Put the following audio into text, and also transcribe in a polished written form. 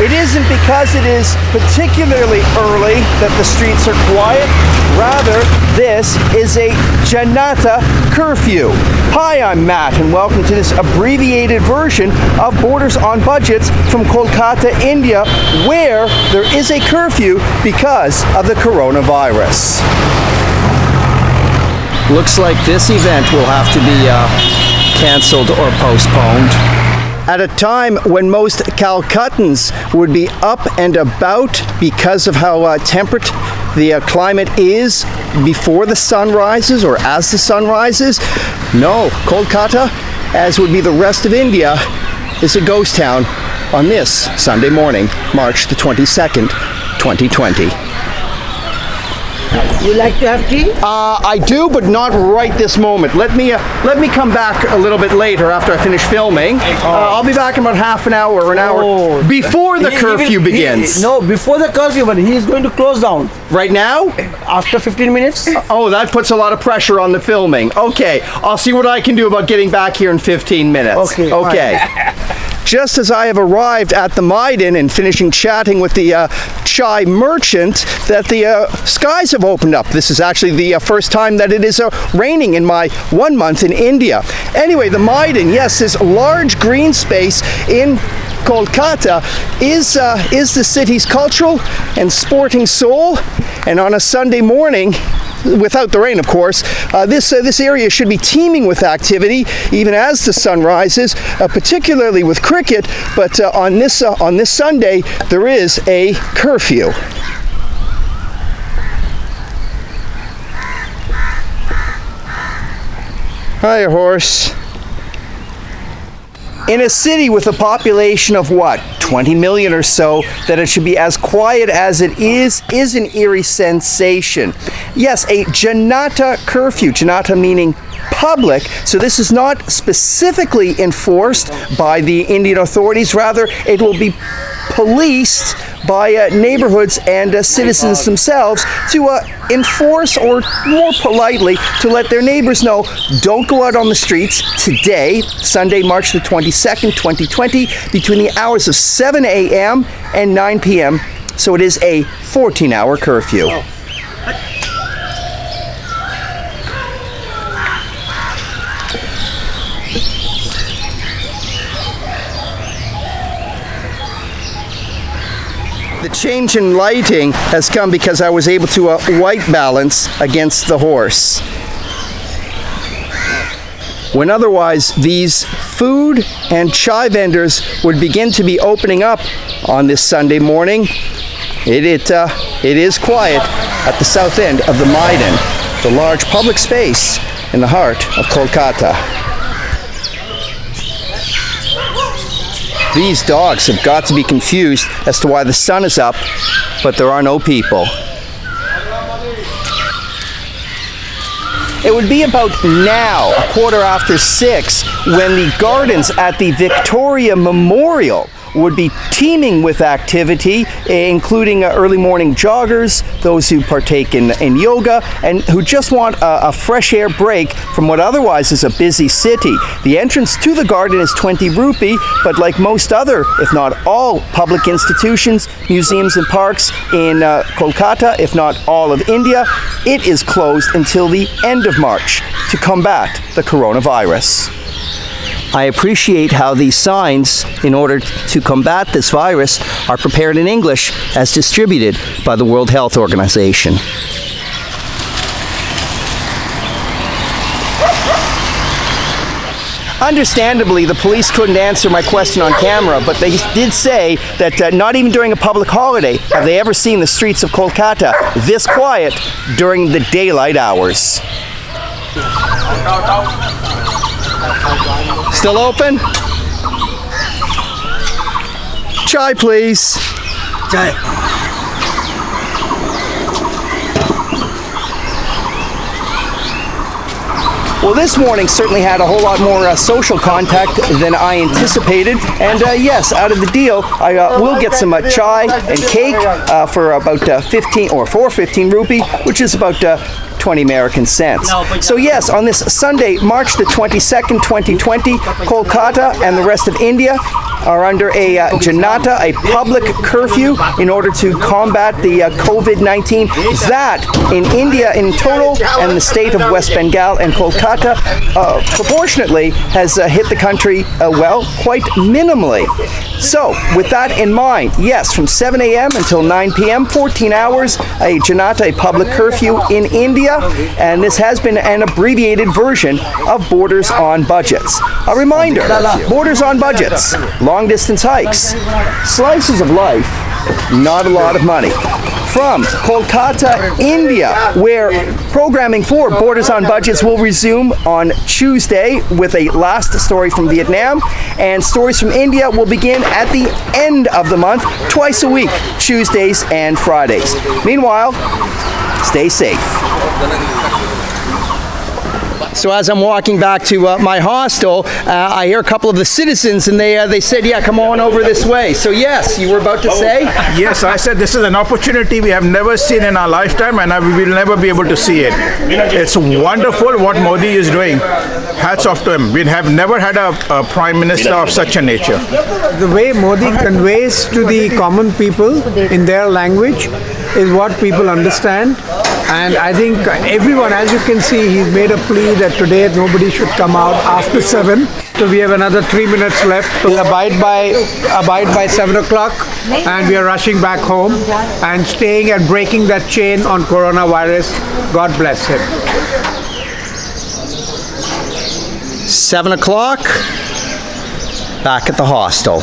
It isn't because it is particularly early that the streets are quiet. Rather, this is a Janata Curfew. Hi, I'm Matt, and welcome to this abbreviated version of Borders on Budgets from Kolkata, India, where there is a curfew because of the coronavirus. Looks like this event will have to be cancelled or postponed. At a time when most Calcuttans would be up and about because of how temperate the climate is before the sun rises or as the sun rises, no, Kolkata, as would be the rest of India, is a ghost town on this Sunday morning, March the 22nd, 2020. You like to have tea? I do, but not right this moment. Let me come back a little bit later after I finish filming. I'll be back in about half an hour or an hour before the curfew begins. No, before the curfew, but he is going to close down. Right now? After 15 minutes? Oh, that puts a lot of pressure on the filming. Okay, I'll see what I can do about getting back here in 15 minutes. Okay. Just as I have arrived at the Maidan and finishing chatting with the chai merchant, that the skies have opened up. This is actually the first time that it is raining in my 1 month in India. Anyway, the Maidan, yes, this large green space in Kolkata is the city's cultural and sporting soul. And on a Sunday morning, without the rain, of course, this area should be teeming with activity, even as the sun rises, particularly with cricket. But on this Sunday, there is a curfew. Hi, horse. In a city with a population of what, 20 million or so, that it should be as quiet as it is an eerie sensation. Yes, a Janata Curfew, Janata meaning public, so this is not specifically enforced by the Indian authorities, rather it will be policed by neighborhoods and citizens themselves to enforce, or more politely, to let their neighbors know, don't go out on the streets today, Sunday, March the 22nd, 2020, between the hours of 7 a.m. and 9 p.m. So it is a 14-hour curfew. The change in lighting has come because I was able to white balance against the horse. When otherwise these food and chai vendors would begin to be opening up on this Sunday morning, it is quiet at the south end of the Maidan, the large public space in the heart of Kolkata. These dogs have got to be confused as to why the sun is up, but there are no people. It would be about now, 6:15, when the gardens at the Victoria Memorial would be teeming with activity, including early morning joggers, those who partake in yoga, and who just want a fresh air break from what otherwise is a busy city. The entrance to the garden is 20 rupee, but like most other, if not all, public institutions, museums and parks in Kolkata, if not all of India, it is closed until the end of March to combat the coronavirus. I appreciate how these signs, in order to combat this virus, are prepared in English as distributed by the World Health Organization. Understandably, the police couldn't answer my question on camera, but they did say that not even during a public holiday have they ever seen the streets of Kolkata this quiet during the daylight hours. Still open? Chai, please. Chai. Well, this morning certainly had a whole lot more social contact than I anticipated, and yes, out of the deal, I will get some chai and cake for about 15 or 4.15 rupee, which is about 20 American cents. So yes, on this Sunday, March the 22nd, 2020, Kolkata and the rest of India are under a Janata, a public curfew, in order to combat the COVID-19. That in India in total, and the state of West Bengal and Kolkata proportionately has hit the country, quite minimally. So with that in mind, yes, from 7 a.m. until 9 p.m., 14 hours, a Janata, a public curfew in India, and this has been an abbreviated version of Borders on Budgets. A reminder, Borders on Budgets, long distance hikes, slices of life, not a lot of money. From Kolkata, India, where programming for Borders on Budgets will resume on Tuesday with a last story from Vietnam, and stories from India will begin at the end of the month, twice a week, Tuesdays and Fridays. Meanwhile, stay safe. So as I'm walking back to my hostel, I hear a couple of the citizens, and they said, yeah, come on over this way. So yes, you were about to say? Yes, I said this is an opportunity we have never seen in our lifetime, and we will never be able to see it. It's wonderful what Modi is doing. Hats off to him. We have never had a prime minister of such a nature. The way Modi conveys to the common people in their language is what people understand. And I think everyone, as you can see, he's made a plea that today nobody should come out after 7. So we have another 3 minutes left. We'll abide by 7 o'clock, and we are rushing back home and staying and breaking that chain on coronavirus. God bless him. 7 o'clock, back at the hostel.